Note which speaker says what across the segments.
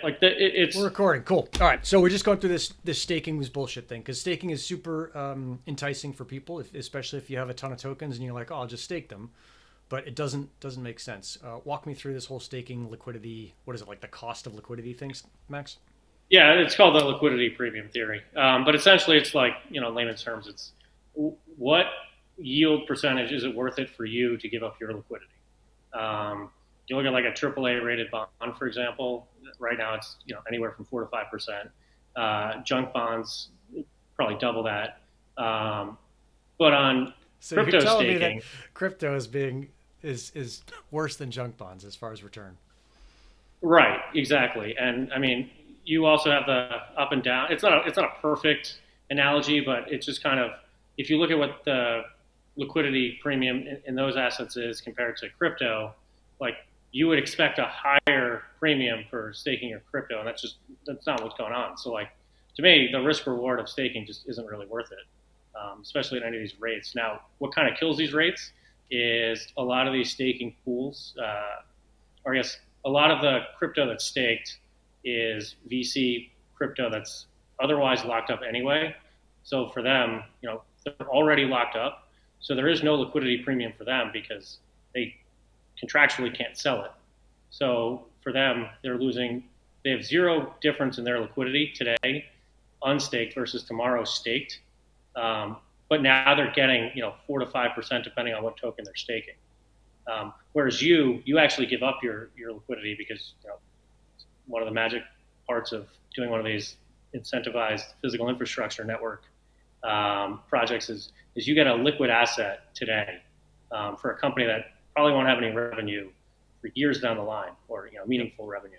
Speaker 1: like it's
Speaker 2: We're recording. Cool. All right. So we're just going through this staking was bullshit thing because staking is super enticing for people, especially if you have a ton of tokens and you're like, oh, I'll just stake them, but it doesn't make sense. Walk me through this whole staking liquidity. What is it like the cost of liquidity things, Max?
Speaker 1: yeah, it's called the liquidity premium theory. But essentially, it's like in layman's terms, it's what yield percentage is it worth it for you to give up your liquidity? You look at like a AAA rated bond, for example. Right now, it's anywhere from 4 to 5%. Junk bonds probably double that. But on
Speaker 2: So you're
Speaker 1: crypto
Speaker 2: telling me that
Speaker 1: staking,
Speaker 2: crypto is worse than junk bonds as far as return?
Speaker 1: right? Exactly. And I mean, you also have the up and down. It's not a perfect analogy, but it's just kind of if you look at what the liquidity premium in those assets is compared to crypto, like you would expect a higher premium for staking your crypto, and that's not what's going on. So like to me, the risk reward of staking just isn't really worth it, especially at any of these rates. Now, what kind of kills these rates is a lot of these staking pools, or I guess a lot of the crypto that's staked is VC crypto that's otherwise locked up anyway. So for them, they're already locked up. So there is no liquidity premium for them because they contractually can't sell it. So for them, they have zero difference in their liquidity today, unstaked versus tomorrow staked. But now they're getting, 4 to 5% depending on what token they're staking. Whereas you actually give up your liquidity because, one of the magic parts of doing one of these incentivized physical infrastructure network projects is you get a liquid asset today for a company that probably won't have any revenue for years down the line, or meaningful revenue.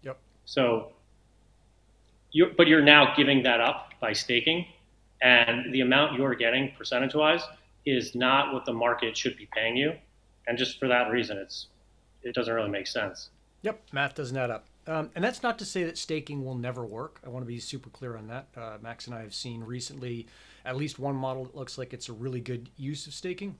Speaker 2: Yep.
Speaker 1: So, but you're now giving that up by staking, and the amount you're getting percentage-wise is not what the market should be paying you, and just for that reason, it doesn't really make sense.
Speaker 2: Yep, math doesn't add up. And that's not to say that staking will never work. I want to be super clear on that. Max and I have seen recently at least one model that looks like it's a really good use of staking.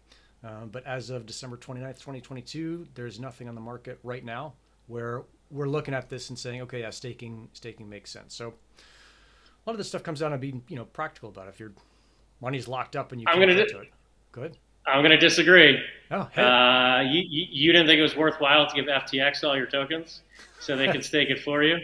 Speaker 2: But as of December 29th, 2022, there's nothing on the market right now where we're looking at this and saying, okay, yeah, staking makes sense. So a lot of this stuff comes down to being, practical about it. If your money's locked up and you
Speaker 1: I'm
Speaker 2: can't
Speaker 1: gonna
Speaker 2: get to it. Good.
Speaker 1: I'm gonna disagree.
Speaker 2: Oh, hey.
Speaker 1: You didn't think it was worthwhile to give FTX all your tokens so they could stake it for you?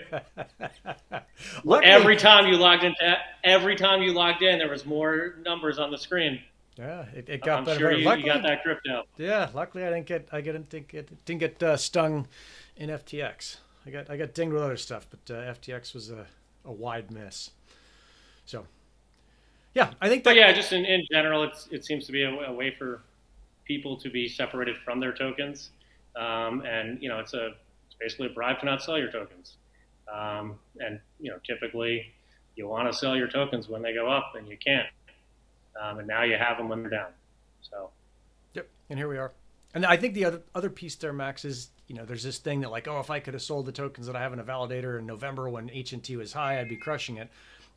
Speaker 2: Luckily,
Speaker 1: Every time you logged in, there was more numbers on the screen.
Speaker 2: yeah, it got
Speaker 1: I'm
Speaker 2: better.
Speaker 1: sure you got
Speaker 2: Luckily,
Speaker 1: that crypto.
Speaker 2: yeah, luckily I didn't get stung in FTX. I got dinged with other stuff, but FTX was a wide miss. So yeah, I think
Speaker 1: But
Speaker 2: that
Speaker 1: yeah, just in general, it seems to be a way for people to be separated from their tokens, and it's basically a bribe to not sell your tokens. And typically you want to sell your tokens when they go up, and you can't, and now you have them when they're down. So
Speaker 2: yep, and here we are. And I think the other piece there, Max, is there's this thing that like, oh, if I could have sold the tokens that I have in a validator in November when HNT was high, I'd be crushing it.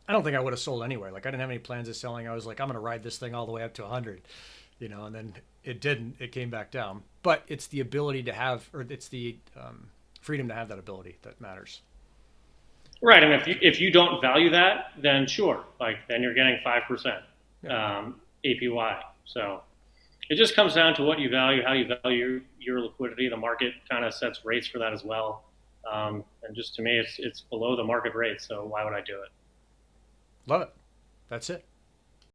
Speaker 2: I don't think I would have sold anyway. Like I didn't have any plans of selling. I was like, I'm going to ride this thing all the way up to 100, and then it didn't. It came back down. But it's the ability to have, or it's the freedom to have that ability that matters.
Speaker 1: right, and if you don't value that, then sure, like then you're getting 5%
Speaker 2: Yeah.
Speaker 1: APY. So it just comes down to what you value, how you value your liquidity. The market kind of sets rates for that as well. And just to me, it's below the market rate. So why would I do it?
Speaker 2: Love it. That's it.